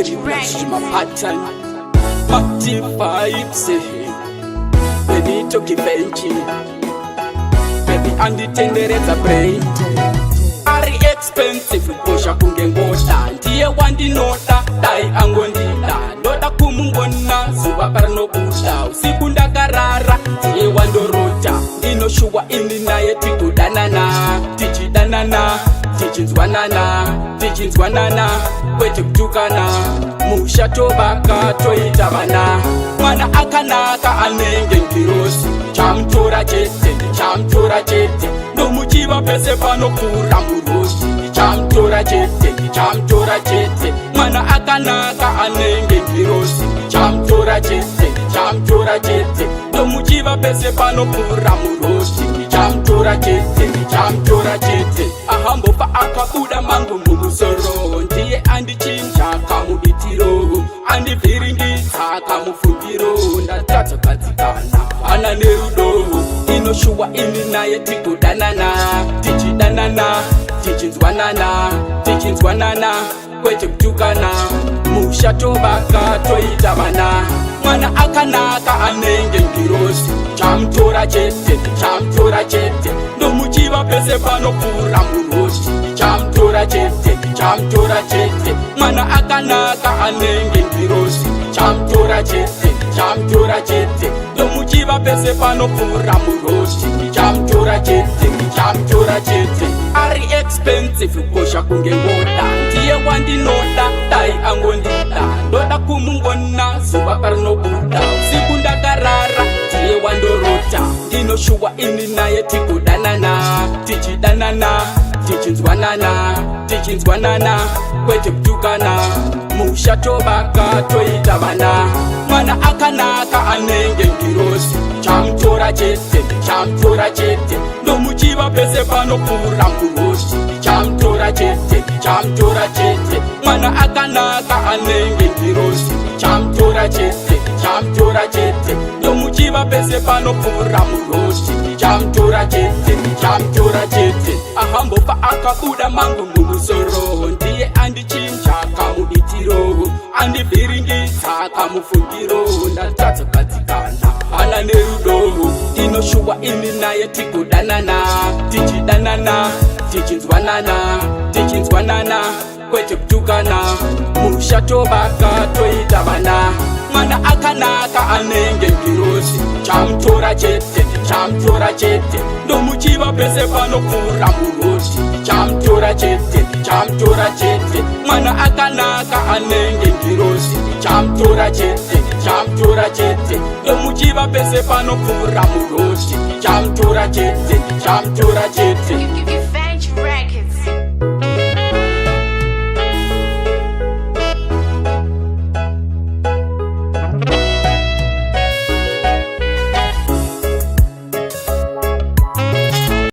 tribulations, my pattern, active vibes, Benito Kivenchi, baby, and the tendereza brain. Are expensive, kusha kungengota, ndiye wandinota, dai angondida, ndoda kumungona, zuwa parno kusha, usiku ndakarara, ndiye wandorota, inoshua ini naye tikudanana, tichidanana, tichinzwanana, kwete kutukana, mushatobaka toitabana, mwana akanaka anenge nkirosi, chamtora chete, nomuchiva pese pano kura murosi, chamtora chete, mwana akanaka anenge nkirosi, chamtora chete, nomuchiva pese pano kura murosi, chamtora chete, ahambopa akabuda mangu mumusoro, ndiye andichinja kamuitiro, andiviringisa kamufundiro, ndatatokadzikana ana nerudo, inoshua ini naye tikudanana, tichinzwanana, kwete kutukana, mushatobaka toitabana, mwana akanaka anenge nkirosi, chamtora chete, nomuchiva pese pano kura murosi, chamtora chete, mwana akanaka anenge nkirosi, chamtora chete, nomuchiva pese pano kura murosi, chamtora chete, ari expensive kosha kungengota, ndiye wandinota, dai angondida, ndoda kumungona, zuwa parnobuda, usiku ndakarara, ndiye wandorota, inoshua ini naye tikudanana, tichinzwanana, kwete kutukana, mushatobaka toitabana, mwana akanaka anenge nkirosi, chamtora chete, nomuchiva pese pano kura murosi, chamtora chete, mwana akanaka anenge nkirosi, chamtora chete, nomuchiva pese pano kura murosi, chamtora chete, ahambopa akabuda mangu mumusoro, ndiye andichinja kamuitiro, andiviringisa kamufundiro, ndatatokadzikana ana nerudo, inoshua ini naye tikudanana, tichinzwanana, kwete kutukana, mushatobaka toitabana, mwana akanaka anenge nkirosi, chamtora chete, nomuchiva pese pano kura murosi, chamtora chete, mwana akanaka anenge nkirosi, chamtora chete, nomuchiva pese pano kura murosi, chamtora chete.